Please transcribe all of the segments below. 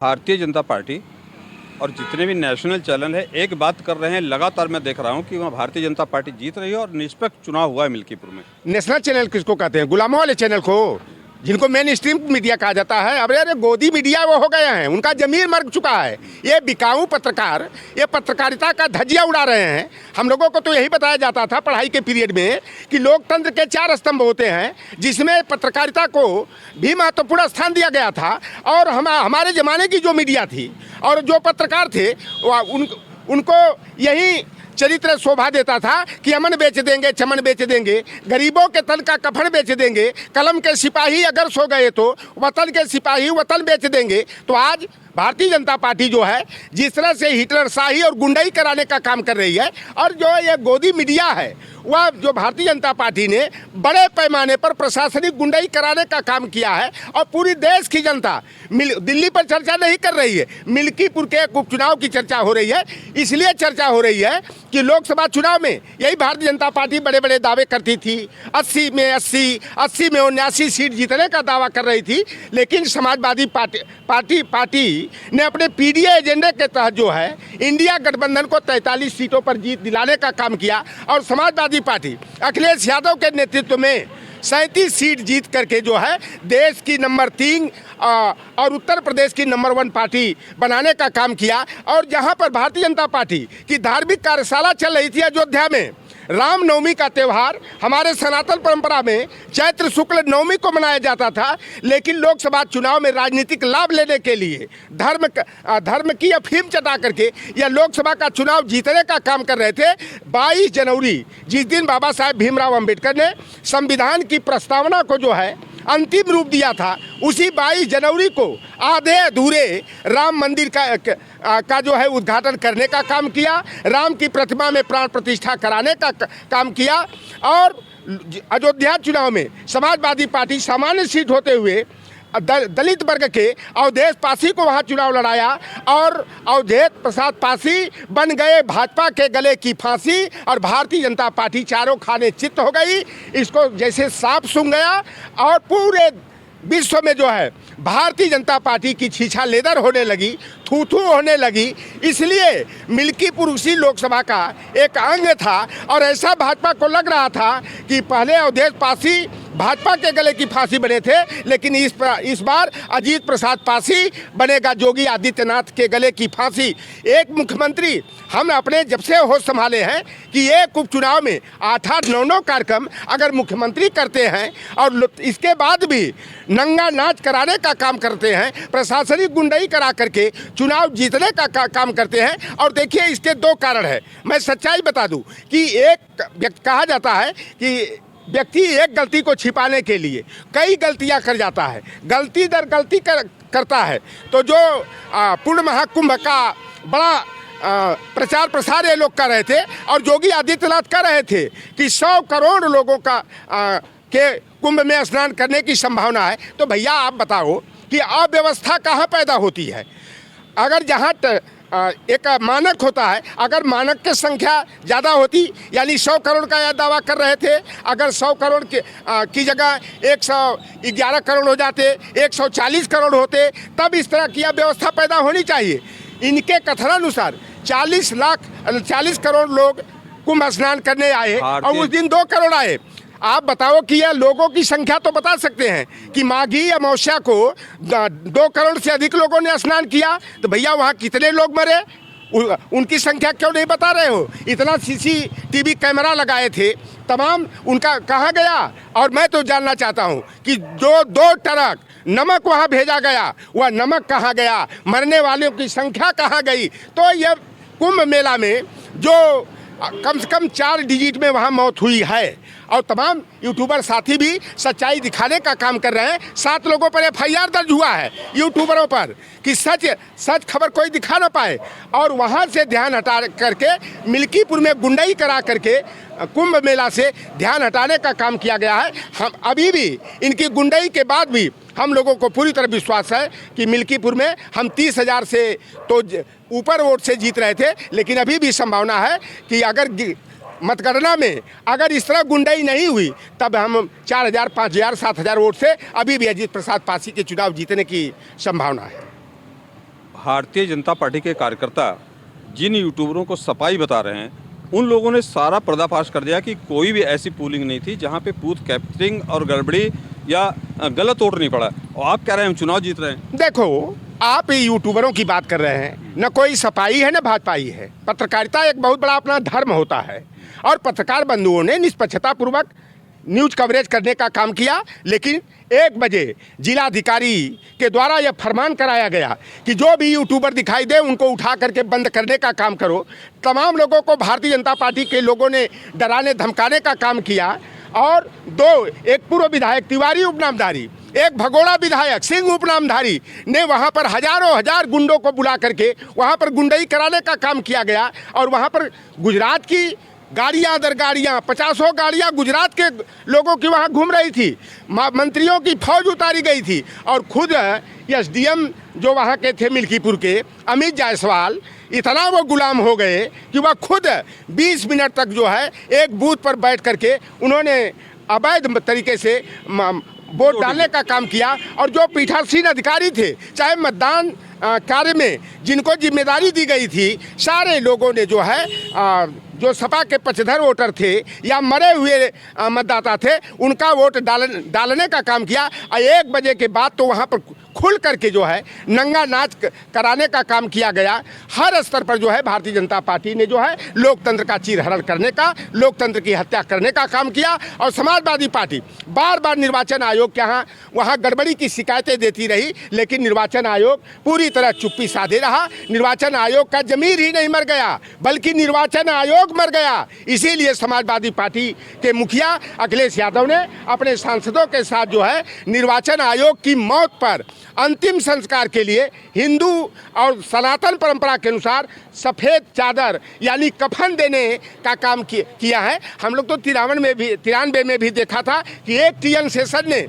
Bharatiya Janata party और जितने भी नेशनल चैनल है एक बात कर रहे हैं, लगातार मैं देख रहा हूं कि वहाँ भारतीय जनता पार्टी जीत रही है और निष्पक्ष चुनाव हुआ है मिल्कीपुर में। नेशनल चैनल किसको कहते हैं? गुलामों वाले चैनल को, जिनको मेन स्ट्रीम मीडिया कहा जाता है। अब अरे गोदी मीडिया वो हो गए हैं, उनका जमीर मर चुका है। ये बिकाऊ पत्रकार, ये पत्रकारिता का धज्जिया उड़ा रहे हैं। हम लोगों को तो यही बताया जाता था पढ़ाई के पीरियड में कि लोकतंत्र के 4 स्तंभ होते हैं, जिसमें पत्रकारिता को भी महत्वपूर्ण स्थान दिया गया था। और हमारे ज़माने की जो मीडिया थी और जो पत्रकार थे उनको यही चरित्र शोभा देता था कि अमन बेच देंगे, चमन बेच देंगे, गरीबों के तन का कफन बेच देंगे, कलम के सिपाही अगर सो गए तो वतन के सिपाही वतन बेच देंगे। तो आज भारतीय जनता पार्टी जो है जिस तरह से हिटलर शाही और गुंडाई कराने का काम कर रही है, और जो ये गोदी मीडिया है वह जो भारतीय जनता पार्टी ने बड़े पैमाने पर प्रशासनिक गुंडाई कराने का काम किया है। और पूरी देश की जनता दिल्ली पर चर्चा नहीं कर रही है, मिल्कीपुर के उपचुनाव की चर्चा हो रही है। इसलिए चर्चा हो रही है कि लोकसभा चुनाव में यही भारतीय जनता पार्टी बड़े बड़े दावे करती थी, 80 में 79 सीट जीतने का दावा कर रही थी। लेकिन समाजवादी पार्टी ने अपने पीडीए एजेंडे के तहत जो है इंडिया गठबंधन को 43 सीटों पर जीत दिलाने का काम किया। और समाजवादी पार्टी अखिलेश यादव के नेतृत्व में 37 सीट जीत करके जो है देश की नंबर 3 और उत्तर प्रदेश की नंबर 1 पार्टी बनाने का काम किया। और जहां पर भारतीय जनता पार्टी की धार्मिक कार्यशाला चल रही थी अयोध्या में, रामनवमी का त्यौहार हमारे सनातन परंपरा में चैत्र शुक्ल नवमी को मनाया जाता था। लेकिन लोकसभा चुनाव में राजनीतिक लाभ लेने के लिए धर्म की अफीम चटा करके यह लोकसभा का चुनाव जीतने का काम कर रहे थे। 22 जनवरी जिस दिन बाबा साहेब भीमराव अंबेडकर ने संविधान की प्रस्तावना को जो है अंतिम रूप दिया था, उसी 22 जनवरी को आधे अधूरे राम मंदिर का जो है उद्घाटन करने का काम किया, राम की प्रतिमा में प्राण प्रतिष्ठा कराने का काम किया। और अयोध्या चुनाव में समाजवादी पार्टी सामान्य सीट होते हुए दलित वर्ग के अवधेश पासी को वहां चुनाव लड़ाया और अवधेश प्रसाद पासी बन गए भाजपा के गले की फांसी। और भारतीय जनता पार्टी चारों खाने चित्त हो गई, इसको जैसे सांप सूंघ गया। और पूरे विश्व में जो है भारतीय जनता पार्टी की छीछा लेदर होने लगी, थू होने लगी। इसलिए मिल्कीपुर उसी लोकसभा का एक अंग था। और ऐसा भाजपा को लग रहा था कि पहले अवधेश पासी भाजपा के गले की फांसी बने थे, लेकिन इस बार अजीत प्रसाद पासी बनेगा योगी आदित्यनाथ के गले की फांसी। एक मुख्यमंत्री हम अपने जब से होश संभाले हैं कि एक उपचुनाव में 8-8, 9-9 कार्यक्रम अगर मुख्यमंत्री करते हैं और इसके बाद भी नंगा नाच कराने का काम करते हैं, प्रशासनिक गुंडाई करा करके चुनाव जीतने का काम करते हैं। और देखिए इसके 2 कारण है। मैं सच्चाई बता दूं कि कहा जाता है कि व्यक्ति एक गलती को छिपाने के लिए कई गलतियां कर जाता है, गलती दर गलती करता है। तो जो पूर्ण महाकुंभ का बड़ा प्रचार प्रसार ये लोग कर रहे थे और योगी आदित्यनाथ कर रहे थे कि 100 करोड़ लोगों का के कुंभ में स्नान करने की संभावना है। तो भैया आप बताओ कि अव्यवस्था कहाँ पैदा होती है? अगर जहाँ एक मानक होता है, अगर मानक की संख्या ज़्यादा होती, यानी 100 करोड़ का यह दावा कर रहे थे, अगर 100 करोड़ की जगह 111 करोड़ हो जाते, 140 करोड़ होते, तब इस तरह की व्यवस्था पैदा होनी चाहिए। इनके कथनानुसार 40 करोड़ लोग कुंभ स्नान करने आए और उस दिन 2 करोड़ आए। आप बताओ कि यह लोगों की संख्या तो बता सकते हैं कि माघी अमावस्या को 2 करोड़ से अधिक लोगों ने स्नान किया, तो भैया वहाँ कितने लोग मरे उनकी संख्या क्यों नहीं बता रहे हो? इतना CCTV कैमरा लगाए थे, तमाम उनका कहाँ गया? और मैं तो जानना चाहता हूँ कि जो 2 ट्रक नमक वहाँ भेजा गया, वह नमक कहाँ गया? मरने वालों की संख्या कहाँ गई? तो यह कुंभ मेला में जो कम से कम 4 डिजिट में वहाँ मौत हुई है। और तमाम यूट्यूबर साथी भी सच्चाई दिखाने का काम कर रहे हैं। 7 लोगों पर FIR दर्ज हुआ है यूट्यूबरों पर कि सच खबर कोई दिखा ना पाए। और वहाँ से ध्यान हटा करके मिल्कीपुर में गुंडाई करा करके कुंभ मेला से ध्यान हटाने का काम किया गया है। हम अभी भी इनकी गुंडाई के बाद भी हम लोगों को पूरी तरह विश्वास है कि मिल्कीपुर में हम 30,000 से तो ऊपर वोट से जीत रहे थे, लेकिन अभी भी संभावना है कि अगर मतगणना में अगर इस तरह गुंडाई नहीं हुई तब हम 4,000, 5,000, 7,000 वोट से अभी भी अजीत प्रसाद पासी के चुनाव जीतने की संभावना है। भारतीय जनता पार्टी के कार्यकर्ता जिन यूट्यूबरों को सफाई बता रहे हैं, उन लोगों ने सारा पर्दाफाश कर दिया कि कोई भी ऐसी पोलिंग नहीं थी जहां पे बूथ कैप्चरिंग और गड़बड़ी या गलत वोट नहीं पड़ा, और आप कह रहे हैं हम चुनाव जीत रहे हैं। देखो, आप यूट्यूबरों की बात कर रहे हैं, न कोई सफाई है न भाजपाई है। पत्रकारिता एक बहुत बड़ा अपना धर्म होता है और पत्रकार बंधुओं ने निष्पक्षतापूर्वक न्यूज कवरेज करने का काम किया। लेकिन 1 बजे जिलाधिकारी के द्वारा यह फरमान कराया गया कि जो भी यूट्यूबर दिखाई दे उनको उठा करके बंद करने का काम करो। तमाम लोगों को भारतीय जनता पार्टी के लोगों ने डराने धमकाने का काम किया और एक पूर्व विधायक तिवारी उपनामधारी, एक भगोड़ा विधायक सिंह उपनामधारी ने वहां पर हजारों हजार गुंडों को बुला करके वहां पर गुंडई कराने का काम किया गया। और वहां पर गुजरात की गाड़ियां दर गाड़ियां 50 गाड़ियां गुजरात के लोगों की वहां घूम रही थी, मंत्रियों की फौज उतारी गई थी और खुद एसडीएम जो वहां के थे मिल्कीपुर के अमित जायसवाल इतना वो गुलाम हो गए कि वह खुद 20 मिनट तक जो है एक बूथ पर बैठ करके उन्होंने अवैध तरीके से वोट डालने का काम किया। और जो पीठासीन अधिकारी थे, चाहे मतदान कार्य में जिनको जिम्मेदारी दी गई थी, सारे लोगों ने जो है जो सपा के पक्षधर वोटर थे या मरे हुए मतदाता थे उनका वोट डालने का काम किया। 1 बजे के बाद तो वहाँ पर खुल करके जो है नंगा नाच कराने का काम किया गया। हर स्तर पर जो है भारतीय जनता पार्टी ने जो है लोकतंत्र का चीरहरण करने का, लोकतंत्र की हत्या करने का काम किया। और समाजवादी पार्टी बार बार निर्वाचन आयोग के यहाँ वहाँ गड़बड़ी की शिकायतें देती रही, लेकिन निर्वाचन आयोग पूरी तरह चुप्पी साधे रहा। निर्वाचन आयोग का जमीर ही नहीं मर गया बल्कि निर्वाचन आयोग मर गया। इसीलिए समाजवादी पार्टी के मुखिया अखिलेश यादव ने अपने सांसदों के साथ जो है निर्वाचन आयोग की मौत पर अंतिम संस्कार के लिए हिंदू और सनातन परंपरा के अनुसार सफ़ेद चादर यानी कफन देने का काम किया है। हम लोग तो 93 में भी देखा था कि एक टीएन शेषन ने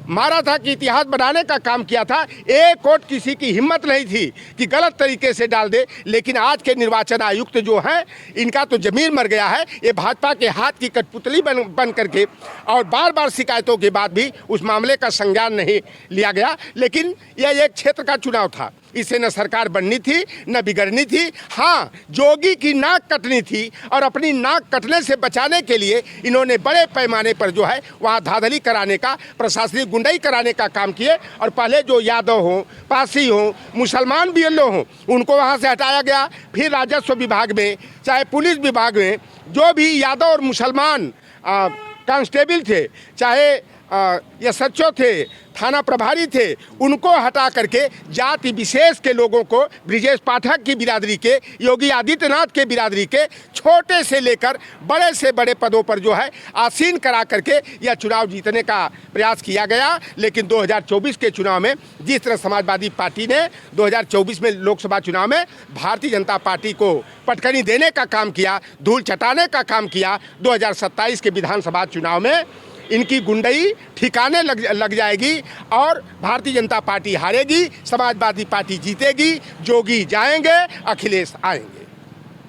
मारा था कि इतिहास बनाने का काम किया था। एक वोट किसी की हिम्मत नहीं थी कि गलत तरीके से डाल दे। लेकिन आज के निर्वाचन आयुक्त जो हैं इनका तो जमीर मर गया है। ये भाजपा के हाथ की कठपुतली बन करके और बार बार शिकायतों के बाद भी उस मामले का संज्ञान नहीं लिया गया। लेकिन यह एक क्षेत्र का चुनाव था, इससे न सरकार बननी थी न बिगड़नी थी। हाँ, जोगी की नाक कटनी थी और अपनी नाक कटने से बचाने के लिए इन्होंने बड़े पैमाने पर जो है वहाँ धांधली कराने का, प्रशासनिक गुंडई कराने का काम किए। और पहले जो यादव हों, पासी हों, मुसलमान बीएलओ हों, उनको वहाँ से हटाया गया। फिर राजस्व विभाग में, चाहे पुलिस विभाग में जो भी यादव और मुसलमान कांस्टेबल थे, चाहे या सच्चो थे, थाना प्रभारी थे, उनको हटा करके जाति विशेष के लोगों को, ब्रिजेश पाठक की बिरादरी के, योगी आदित्यनाथ के बिरादरी के छोटे से लेकर बड़े से बड़े पदों पर जो है आसीन करा करके यह चुनाव जीतने का प्रयास किया गया। लेकिन 2024 के चुनाव में जिस तरह समाजवादी पार्टी ने 2024 में लोकसभा चुनाव में भारतीय जनता पार्टी को पटकनी देने का काम किया, धूल चटाने का काम किया, 2027 के विधानसभा चुनाव में इनकी गुंडई ठिकाने लग जाएगी और भारतीय जनता पार्टी हारेगी, समाजवादी पार्टी जीतेगी, जोगी जाएंगे, अखिलेश आएंगे।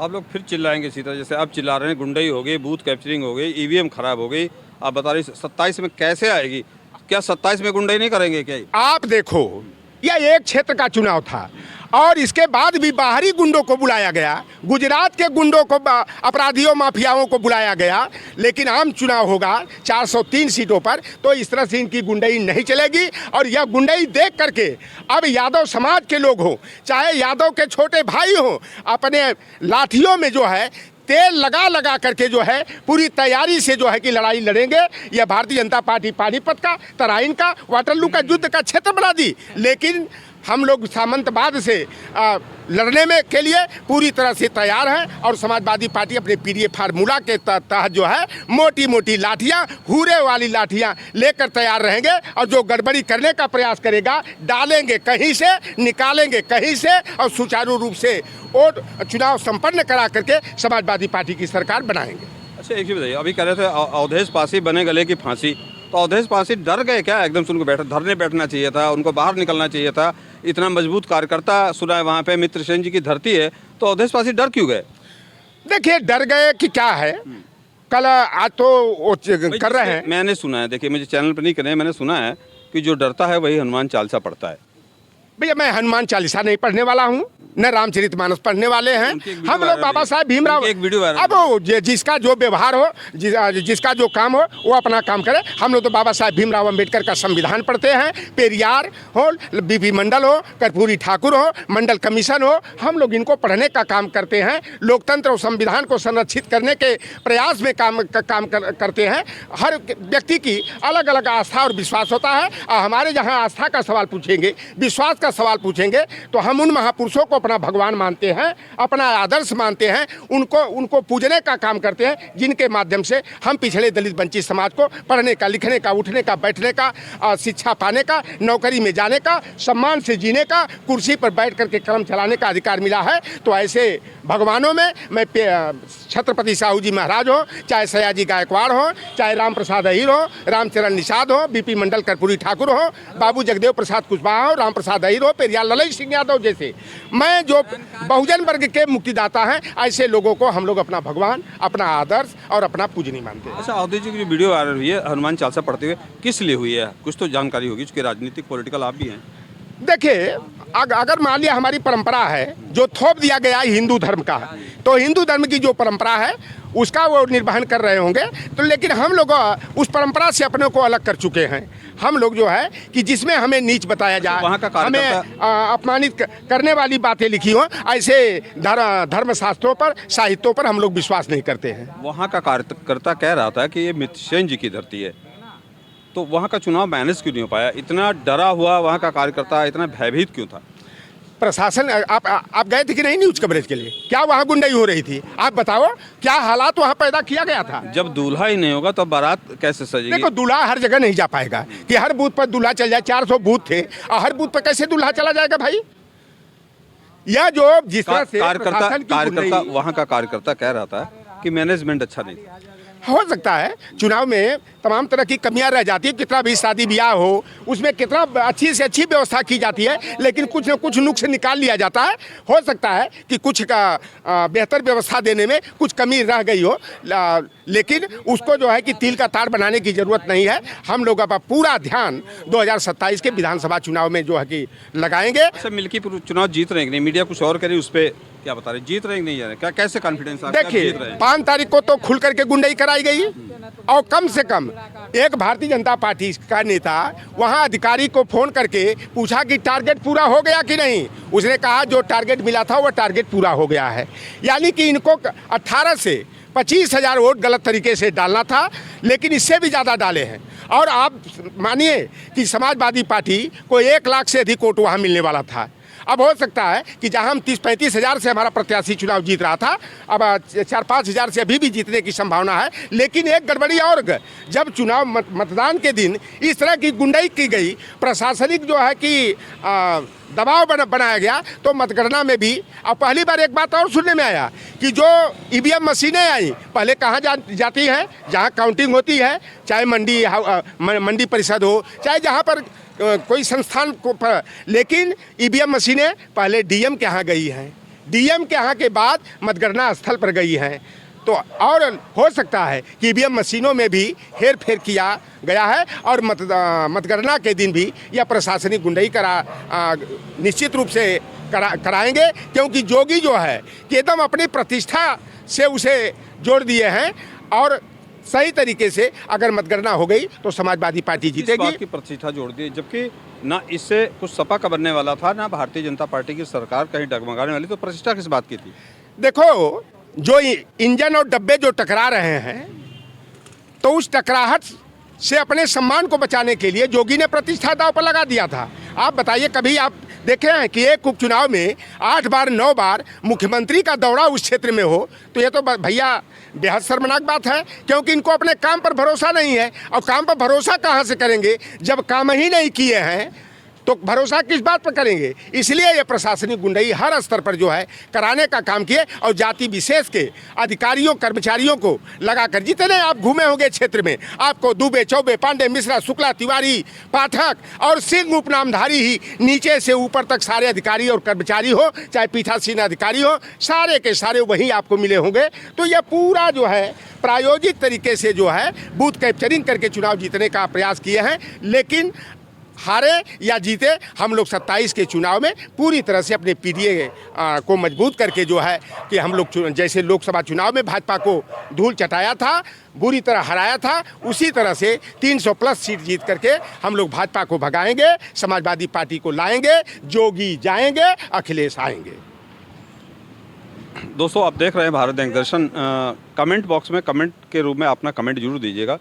आप लोग फिर चिल्लाएंगे इसी तरह जैसे अब चिल्ला रहे हैं, गुंडई हो गई, बूथ कैप्चरिंग हो गई, ईवीएम खराब हो गई। आप बता रही 27 में कैसे आएगी? क्या 27 में गुंडई नहीं करेंगे क्या? आप देखो, यह एक क्षेत्र का चुनाव था और इसके बाद भी बाहरी गुंडों को बुलाया गया, गुजरात के गुंडों को, अपराधियों माफियाओं को बुलाया गया। लेकिन आम चुनाव होगा 403 सीटों पर, तो इस तरह से इनकी गुंडई नहीं चलेगी। और यह गुंडई देख करके अब यादव समाज के लोग हों, चाहे यादव के छोटे भाई हों, अपने लाठियों में जो है तेल लगा करके जो है पूरी तैयारी से जो है कि लड़ाई लड़ेंगे। यह भारतीय जनता पार्टी पानीपत का, तराइन का, वाटरलू का युद्ध का क्षेत्र बना दी। लेकिन हम लोग सामंतवाद से लड़ने में के लिए पूरी तरह से तैयार हैं और समाजवादी पार्टी अपने पीडीए फार्मूला के तहत जो है मोटी मोटी लाठियां, हुरे वाली लाठियां लेकर तैयार रहेंगे। और जो गड़बड़ी करने का प्रयास करेगा डालेंगे कहीं से, निकालेंगे कहीं से और सुचारू रूप से वोट चुनाव संपन्न करा करके समाजवादी पार्टी की सरकार बनाएंगे। अच्छा, एक चीज़ बताइए, अभी कह रहे थे अवधेश पासी बने गले की फांसी, तो अवधेश पासी डर गए क्या? एकदम से उनको धरने बैठना चाहिए था, उनको बाहर निकलना चाहिए था। इतना मजबूत कार्यकर्ता सुना है वहाँ पे, मित्र सेन जी की धरती है, तो अवधेश पासी डर क्यों गए? देखिए, डर गए कि क्या है, कल आज तो वो कर रहे हैं। मैंने सुना है, देखिए मुझे चैनल पर नहीं करे, मैंने सुना है कि जो डरता है वही हनुमान चालीसा पढ़ता है। भैया मैं हनुमान चालीसा नहीं पढ़ने वाला हूँ, न रामचरितमानस पढ़ने वाले हैं। उनकी एक वीडियो हम लोग वायरल बाबा हुई। साहब भीमराव, उनकी एक वीडियो वायरल अब वो जिसका जो व्यवहार हो, जिसका जो काम हो वो अपना काम करे। हम लोग तो बाबा साहब भीमराव अंबेडकर का संविधान पढ़ते हैं। पेरियार हो, बीपी मंडल हो, कर्पूरी ठाकुर हो, मंडल कमीशन हो, हम लोग इनको पढ़ने का काम करते हैं। लोकतंत्र और संविधान को संरक्षित करने के प्रयास में काम करते हैं। हर व्यक्ति की अलग अलग आस्था और विश्वास होता है। और हमारे जहाँ आस्था का सवाल पूछेंगे, विश्वास का सवाल पूछेंगे, तो हम उन महापुरुषों को अपना भगवान मानते हैं, अपना आदर्श मानते हैं, उनको पूजने का काम करते हैं, जिनके माध्यम से हम पिछड़े दलित वंचित समाज को पढ़ने का, लिखने का, उठने का, बैठने का, शिक्षा पाने का, नौकरी में जाने का, सम्मान से जीने का, कुर्सी पर बैठ करके कलम चलाने का अधिकार मिला है। तो ऐसे भगवानों में मैं छत्रपति साहू जी महाराज हो, चाहे सयाजी गायकवाड़ हो, चाहे राम प्रसाद अहीर हो, रामचरण निषाद हो, बीपी मंडल कर्पूरी ठाकुर हो, बाबू जगदेव प्रसाद कुशवाहा हो, राम प्रसाद अहीर हो, पेरियार ललई सिंह यादव जैसे, मैं जो बहुजन वर्ग के मुक्तिदाता हैं, ऐसे लोगों को हम लोग अपना भगवान, अपना आदर्श और अपना पूजनी मानते हैं। अच्छा, अवधि जी की जो वीडियो वायरल हुई है हनुमान चालीसा पढ़ते हुए, किस लिए हुई है? कुछ तो जानकारी होगी, चूँकि राजनीतिक पॉलिटिकल आप भी हैं। देखिए, अगर मान लिया हमारी परंपरा है जो थोप दिया गया है हिंदू धर्म का, तो हिंदू धर्म की जो परंपरा है उसका वो निर्वहन कर रहे होंगे। तो लेकिन हम लोग उस परंपरा से अपने को अलग कर चुके हैं। हम लोग जो है कि जिसमें हमें नीच बताया जाए, वहाँ का हमें अपमानित करने वाली बातें लिखी हो, ऐसे धर्मशास्त्रों पर, साहित्यों पर हम लोग विश्वास नहीं करते हैं। वहाँ का कार्यकर्ता कह रहा था कि ये मितसेन जी की धरती है, तो वहाँ का चुनाव मैनेज क्यों नहीं हो पाया? इतना डरा हुआ वहाँ का कार्यकर्ता इतना भयभीत क्यों था? प्रशासन, आप गए थे कि नहीं न्यूज कवरेज के लिए? क्या वहाँ गुंडाई हो रही थी? आप बताओ, क्या हालात वहाँ पैदा किया गया था? जब दूल्हा ही नहीं होगा तो बारात कैसे सजेगी? देखो, दूल्हा हर जगह नहीं जा पाएगा कि हर बूथ पर दूल्हा चल जाए। 400 बूथ थे और हर बूथ पर कैसे दूल्हा चला जाएगा भाई? यह जो जिस तरह से कार्यकर्ता वहाँ का कार्यकर्ता कह रहा था कि मैनेजमेंट अच्छा नहीं था। हो सकता है चुनाव में तमाम तरह की कमियां रह जाती है। कितना भी शादी ब्याह हो, उसमें कितना अच्छी से अच्छी व्यवस्था की जाती है, लेकिन कुछ न कुछ नुक्स निकाल लिया जाता है। हो सकता है कि कुछ का बेहतर व्यवस्था देने में कुछ कमी रह गई हो, लेकिन उसको जो है कि तिल का तार बनाने की ज़रूरत नहीं है। हम लोग अब पूरा ध्यान 2027 के विधानसभा चुनाव में जो है कि लगाएंगे। अच्छा, मिल्कीपुर चुनाव जीत रहे हैं कि नहीं? मीडिया कुछ और करे, उस पर क्या बता रहे? जीत रहे हैं कि नहीं? क्या कैसे कॉन्फिडेंस? देखिए, 5 तारीख को तो खुल करके गुंडाई कराई गई और कम से कम एक भारतीय जनता पार्टी का नेता वहां अधिकारी को फोन करके पूछा कि टारगेट पूरा हो गया कि नहीं। उसने कहा जो टारगेट मिला था वो टारगेट पूरा हो गया है। यानी कि इनको 18 से 25,000 वोट गलत तरीके से डालना था, लेकिन इससे भी ज़्यादा डाले हैं। और आप मानिए कि समाजवादी पार्टी को 1 लाख से अधिक वोट वहाँ मिलने वाला था। अब हो सकता है कि जहां हम 30-35 हज़ार से हमारा प्रत्याशी चुनाव जीत रहा था, अब 4-5 हज़ार से अभी भी जीतने की संभावना है। लेकिन एक गड़बड़ी और, जब चुनाव मतदान के दिन इस तरह की गुंडाई की गई, प्रशासनिक जो है कि दबाव बनाया गया, तो मतगणना में भी अब पहली बार एक बात और सुनने में आया कि जो ईवीएम मशीनें आई पहले कहाँ जाती हैं? जहाँ काउंटिंग होती है, चाहे मंडी परिषद हो, चाहे जहाँ पर कोई संस्थान को पर, लेकिन ईवीएम मशीनें पहले डीएम के यहाँ गई हैं, डीएम के यहाँ के बाद मतगणना स्थल पर गई हैं। तो और हो सकता है कि ईवीएम मशीनों में भी हेर फेर किया गया है और मतगणना के दिन भी यह प्रशासनिक गुंडाई निश्चित रूप से कराएंगे, क्योंकि जोगी जो है कि एकदम अपनी प्रतिष्ठा से उसे जोड़ दिए हैं। और सही तरीके से अगर मतगणना हो गई तो समाजवादी पार्टी जीतेगी। बात की प्रतिष्ठा जोड़ दी, जबकि ना इससे कुछ सपा का बनने वाला था, ना भारतीय जनता पार्टी की सरकार कहीं डगमगाने वाली, तो प्रतिष्ठा किस बात की थी? देखो, जो इंजन और डब्बे जो टकरा रहे हैं, तो उस टकराहट से अपने सम्मान को बचाने के लिए जोगी ने प्रतिष्ठा दांव पर लगा दिया था। आप बताइए, कभी आप देखे हैं कि एक उपचुनाव में 8 बार 9 बार मुख्यमंत्री का दौरा उस क्षेत्र में हो? तो ये तो भैया बेहद शर्मनाक बात है, क्योंकि इनको अपने काम पर भरोसा नहीं है। और काम पर भरोसा कहाँ से करेंगे जब काम ही नहीं किए हैं? तो भरोसा किस बात पर करेंगे? इसलिए ये प्रशासनिक गुंडाई हर स्तर पर जो है कराने का काम किए और जाति विशेष के अधिकारियों कर्मचारियों को लगाकर, जितने आप घूमे होंगे क्षेत्र में, आपको दुबे, चौबे, पांडे, मिश्रा, शुक्ला, तिवारी, पाठक और सिंह उपनामधारी ही नीचे से ऊपर तक सारे अधिकारी और कर्मचारी हो, चाहे पीठासीन अधिकारी हो, सारे के सारे वहीं आपको मिले होंगे। तो यह पूरा जो है प्रायोजित तरीके से जो है बूथ कैप्चरिंग करके चुनाव जीतने का प्रयास किए हैं। लेकिन हारे या जीते, हम लोग 27 के चुनाव में पूरी तरह से अपने पीडीए को मजबूत करके जो है कि हम लोग जैसे लोकसभा चुनाव में भाजपा को धूल चटाया था, बुरी तरह हराया था, उसी तरह से 300 प्लस सीट जीत करके हम लोग भाजपा को भगाएंगे, समाजवादी पार्टी को लाएंगे, जोगी जाएंगे, अखिलेश आएंगे। दोस्तों आप देख रहे हैं भारत दंग दर्शन। कमेंट बॉक्स में कमेंट के रूप में अपना कमेंट जरूर दीजिएगा।